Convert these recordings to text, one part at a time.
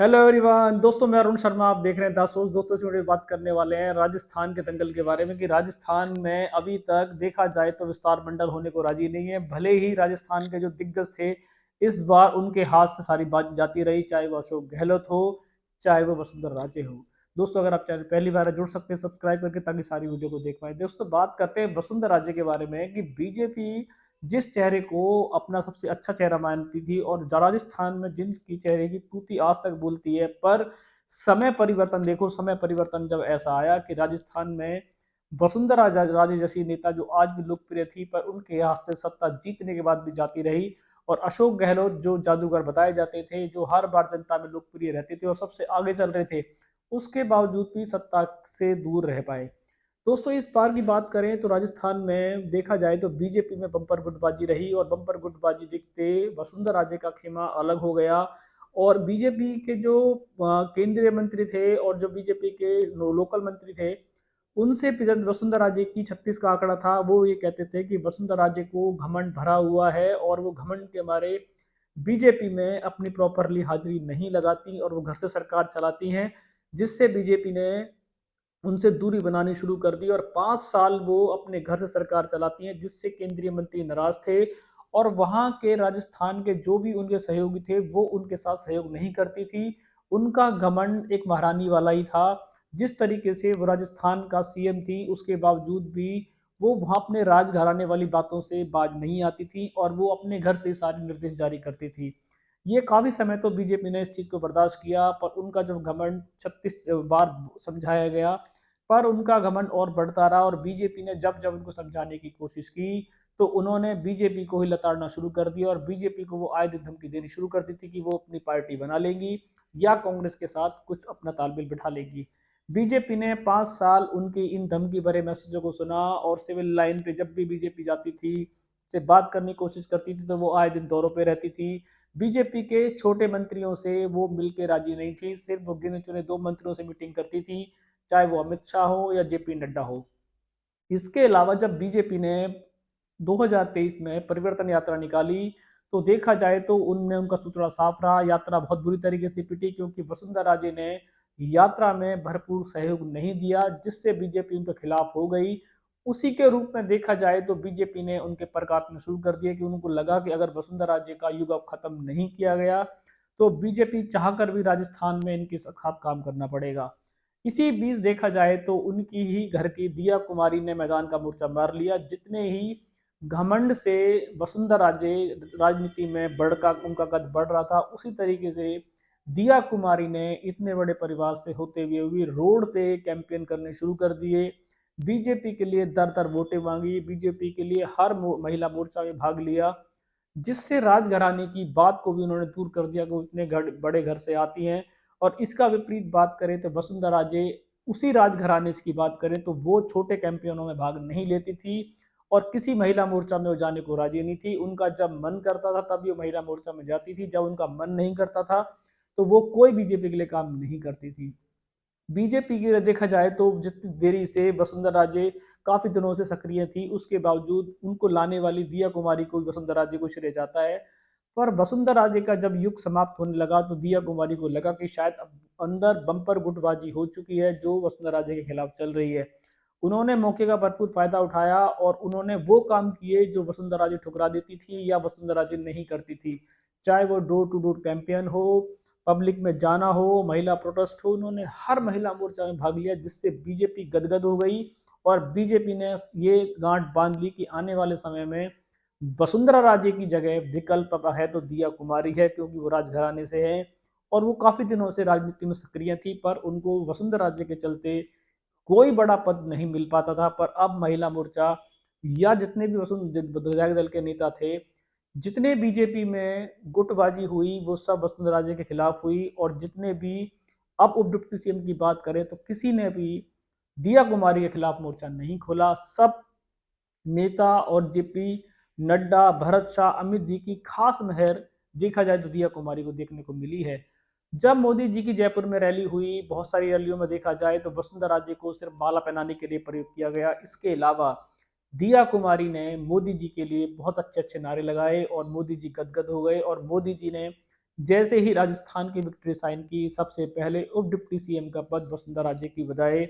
Hello everyone दोस्तों, मैं अरुण शर्मा। आप देख रहे हैं दासोस। दोस्तों से वीडियो बात करने वाले हैं राजस्थान के दंगल के बारे में कि राजस्थान में अभी तक देखा जाए तो विस्तार मंडल होने को राजी नहीं है। भले ही राजस्थान के जो दिग्गज थे इस बार उनके हाथ से सारी बात जाती रही, चाहे वो अशोक गहलोत हो, चाहे वो वसुंधरा राजे हो। दोस्तों, अगर आप चैनल पहली बार जुड़ सकते हैं सब्सक्राइब करके, ताकि सारी वीडियो को देख पाए। दोस्तों, बात करते हैं वसुंधरा राजे के बारे में कि बीजेपी जिस चेहरे को अपना सबसे अच्छा चेहरा मानती थी और राजस्थान में जिनकी चेहरे की तूती आज तक बोलती है, पर समय परिवर्तन देखो, समय परिवर्तन जब ऐसा आया कि राजस्थान में वसुंधरा राजे जैसी नेता जो आज भी लोकप्रिय थी, पर उनके हाथ से सत्ता जीतने के बाद भी जाती रही। और अशोक गहलोत जो जादूगर बताए जाते थे, जो हर बार जनता में लोकप्रिय रहते थे और सबसे आगे चल रहे थे, उसके बावजूद भी सत्ता से दूर रह पाए। दोस्तों, इस बार की बात करें तो राजस्थान में देखा जाए तो बीजेपी में बम्पर गुटबाजी रही और बम्पर गुटबाजी दिखते वसुंधरा राजे का खेमा अलग हो गया। और बीजेपी के जो केंद्रीय मंत्री थे और जो बीजेपी के लोकल मंत्री थे, उनसे जब वसुंधरा राजे की 36 का आंकड़ा था, वो ये कहते थे कि वसुंधरा राजे को घमंड भरा हुआ है और वो घमंड के मारे बीजेपी में अपनी प्रॉपरली हाजिरी नहीं लगाती और वो घर से सरकार चलाती हैं, जिससे बीजेपी ने उनसे दूरी बनानी शुरू कर दी। और 5 साल वो अपने घर से सरकार चलाती हैं, जिससे केंद्रीय मंत्री नाराज थे और वहां के राजस्थान के जो भी उनके सहयोगी थे वो उनके साथ सहयोग नहीं करती थी। उनका घमंड एक महारानी वाला ही था। जिस तरीके से वो राजस्थान का सीएम थी, उसके बावजूद भी वो वहां अपने राजघराने वाली बातों से बाज नहीं आती थी और वो अपने घर से सारे निर्देश जारी करती थी। ये काफी समय तो बीजेपी ने इस चीज को बर्दाश्त किया, पर उनका जब घमंड 36 बार समझाया गया, पर उनका घमंड और बढ़ता रहा। और बीजेपी ने जब जब उनको समझाने की कोशिश की तो उन्होंने बीजेपी को ही लताड़ना शुरू कर दिया और बीजेपी को वो आए दिन धमकी देनी शुरू कर दी थी कि वो अपनी पार्टी बना लेंगी या कांग्रेस के साथ कुछ अपना तालमेल बिठा लेगी। बीजेपी ने 5 साल उनकी इन धमकी भरे मैसेजों को सुना और सिविल लाइन पे जब भी बीजेपी जाती थी, से बात करने की कोशिश करती थी, तो वो आए दिन दौरों पे रहती थी। बीजेपी के छोटे मंत्रियों से वो मिलके राजी नहीं थी, सिर्फ वो गिने चुने 2 मंत्रियों से मीटिंग करती थी, चाहे वो अमित शाह हो या जेपी नड्डा हो। इसके अलावा जब बीजेपी ने 2023 में परिवर्तन यात्रा निकाली, तो देखा जाए तो उनमें उनका सूत्र साफ रहा। यात्रा बहुत बुरी तरीके से पिटी, क्योंकि वसुंधरा राजे ने यात्रा में भरपूर सहयोग नहीं दिया, जिससे बीजेपी उनके खिलाफ हो गई। उसी के रूप में देखा जाए तो बीजेपी ने उनके पर काटने शुरू कर दिए कि उनको लगा कि अगर वसुंधरा राजे का युग अब खत्म नहीं किया गया तो बीजेपी चाहकर भी राजस्थान में इनके साथ काम करना पड़ेगा। इसी बीच देखा जाए तो उनकी ही घर की दिया कुमारी ने मैदान का मोर्चा मार लिया। जितने ही घमंड से वसुंधरा राजे राजनीति में बढ़का उनका कद बढ़ रहा था, उसी तरीके से दिया कुमारी ने इतने बड़े परिवार से होते हुए भी रोड पे कैंपेन करने शुरू कर दिए। बीजेपी के लिए दर दर वोटें मांगी, बीजेपी के लिए हर महिला मोर्चा में भाग लिया, जिससे राजघराने की बात को भी उन्होंने दूर कर दिया कि वो इतने बड़े घर से आती हैं। और इसका विपरीत बात करें तो वसुंधरा राजे उसी राजघराने की बात करें तो वो छोटे कैंपेनों में भाग नहीं लेती थी और किसी महिला मोर्चा में वो जाने को राजी नहीं थी। उनका जब मन करता था तभी वो महिला मोर्चा में जाती थी, जब उनका मन नहीं करता था तो वो कोई बीजेपी के लिए काम नहीं करती थी। बीजेपी की देखा जाए तो जितनी देरी से वसुंधरा राजे काफी दिनों से सक्रिय थी, उसके बावजूद उनको लाने वाली दिया कुमारी को वसुंधरा राजे को श्रेय जाता है। पर वसुंधरा राजे का जब युग समाप्त होने लगा तो दिया कुमारी को लगा कि शायद अब अंदर बम्पर गुटबाजी हो चुकी है जो वसुंधरा राजे के खिलाफ चल रही है। उन्होंने मौके का भरपूर फायदा उठाया और उन्होंने वो काम किए जो वसुंधरा राजे ठुकरा देती थी या वसुंधरा राजे नहीं करती थी, चाहे वो डोर टू डोर कैंपेन हो, पब्लिक में जाना हो, महिला प्रोटेस्ट हो। उन्होंने हर महिला मोर्चा में भाग लिया, जिससे बीजेपी गदगद हो गई और बीजेपी ने ये गांठ बांध ली कि आने वाले समय में वसुंधरा राजे की जगह विकल्प है तो दिया कुमारी है, क्योंकि वो राजघराने से है और वो काफी दिनों से राजनीति में सक्रिय थी, पर उनको वसुंधरा राजे के चलते कोई बड़ा पद नहीं मिल पाता था। पर अब महिला मोर्चा या जितने भी विधायक दल के नेता थे, जितने बीजेपी में गुटबाजी हुई, वो सब वसुंधरा राजे के खिलाफ हुई। और जितने भी अब उप डिप्टी सीएम की बात करें तो किसी ने भी दिया कुमारी के खिलाफ मोर्चा नहीं खोला। सब नेता और जेपी नड्डा, भरत शाह, अमित जी की खास मेहर देखा जाए तो दिया कुमारी को देखने को मिली है। जब मोदी जी की जयपुर में रैली हुई, बहुत सारी रैलियों में देखा जाए तो वसुंधरा राजे को सिर्फ माला पहनाने के लिए प्रयोग किया गया। इसके अलावा दिया कुमारी ने मोदी जी के लिए बहुत अच्छे अच्छे नारे लगाए और मोदी जी गदगद हो गए और मोदी जी ने जैसे ही राजस्थान की विक्ट्री साइन की, सबसे पहले उप डिप्टी सीएम का पद वसुंधरा राजे की बजाय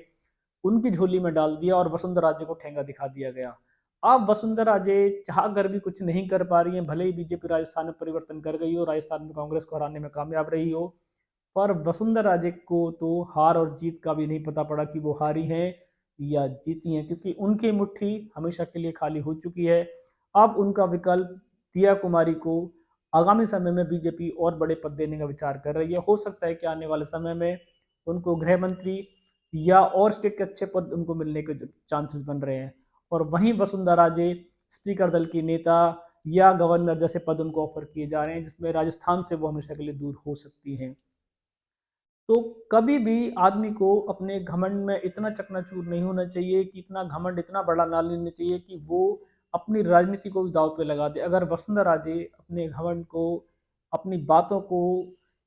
उनकी झोली में डाल दिया और वसुंधरा राजे को ठेंगा दिखा दिया गया। अब वसुंधरा राजे चाह कर भी कुछ नहीं कर पा रही हैं, भले ही बीजेपी राजस्थान में परिवर्तन कर गई हो, राजस्थान में कांग्रेस को हराने में कामयाब रही हो, पर वसुंधरा राजे को तो हार और जीत का भी नहीं पता पड़ा कि वो हारी हैं या जीती हैं, क्योंकि उनकी मुट्ठी हमेशा के लिए खाली हो चुकी है। अब उनका विकल्प दिया कुमारी को आगामी समय में बीजेपी और बड़े पद देने का विचार कर रही है। हो सकता है कि आने वाले समय में उनको गृह मंत्री या और स्टेट के अच्छे पद उनको मिलने के चांसेस बन रहे हैं। और वहीं वसुंधरा राजे स्पीकर दल की नेता या गवर्नर जैसे पद उनको ऑफर किए जा रहे हैं, जिसमें राजस्थान से वो हमेशा के लिए दूर हो सकती हैं। तो कभी भी आदमी को अपने घमंड में इतना चकनाचूर नहीं होना चाहिए, कि इतना घमंड इतना बड़ा ना लेना चाहिए कि वो अपनी राजनीति को भी दांव पे लगा दे। अगर वसुंधरा राजे अपने घमंड को, अपनी बातों को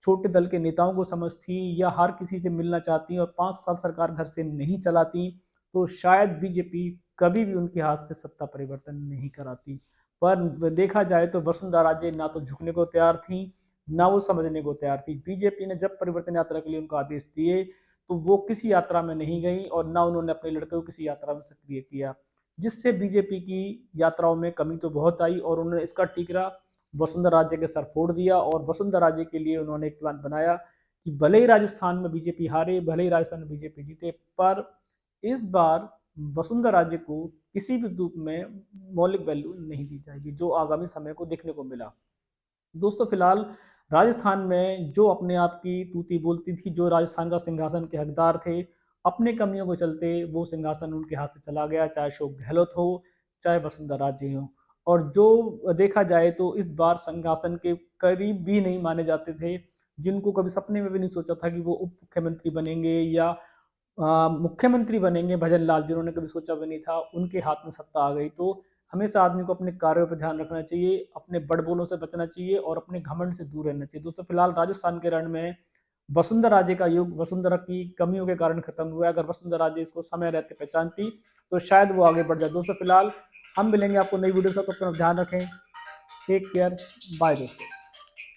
छोटे दल के नेताओं को समझती या हर किसी से मिलना चाहती और 5 साल सरकार घर से नहीं चलाती, तो शायद बीजेपी कभी भी उनके हाथ से सत्ता परिवर्तन नहीं कराती। पर देखा जाए तो वसुंधरा राजे ना तो झुकने को तैयार थी, ना वो समझने को तैयार थी। बीजेपी ने जब परिवर्तन यात्रा के लिए उनको आदेश दिए, तो वो किसी यात्रा में नहीं गई और ना उन्होंने अपने लड़के को किसी यात्रा में सक्रिय किया, जिससे बीजेपी की यात्राओं में कमी तो बहुत आई और उन्होंने इसका टीकरा वसुंधरा राजे के सर फोड़ दिया। और वसुंधरा राजे के लिए उन्होंने एक प्लान बनाया कि भले ही राजस्थान में बीजेपी हारे, भले ही राजस्थान में बीजेपी जीते, पर इस बार वसुंधरा राजे को किसी भी रूप में मौलिक वैल्यू नहीं दी जाएगी, जो आगामी समय को देखने को मिला। दोस्तों, फिलहाल राजस्थान में जो अपने आप की तूती बोलती थी, जो राजस्थान का सिंहासन के हकदार थे, अपने कमियों को चलते वो सिंहासन उनके हाथ से चला गया, चाहे अशोक गहलोत हो, चाहे वसुंधरा राजे हो। और जो देखा जाए तो इस बार सिंहासन के करीब भी नहीं माने जाते थे, जिनको कभी सपने में भी नहीं सोचा था कि वो उप मुख्यमंत्री बनेंगे या मुख्यमंत्री बनेंगे, भजन लाल, जिन्होंने कभी सोचा भी नहीं था, उनके हाथ में सत्ता आ गई। तो हमेशा आदमी को अपने कार्यों पर ध्यान रखना चाहिए, अपने बड़बोलों से बचना चाहिए और अपने घमंड से दूर रहना चाहिए। दोस्तों, फिलहाल राजस्थान के रण में वसुंधरा राजे का युग वसुंधरा की कमियों के कारण खत्म हुआ है। अगर वसुंधरा राजे इसको समय रहते पहचानती, तो शायद वो आगे बढ़ जाए। दोस्तों, फिलहाल हम मिलेंगे आपको नई वीडियो से, तो अपना ध्यान रखें। टेक केयर, बाय दोस्तों।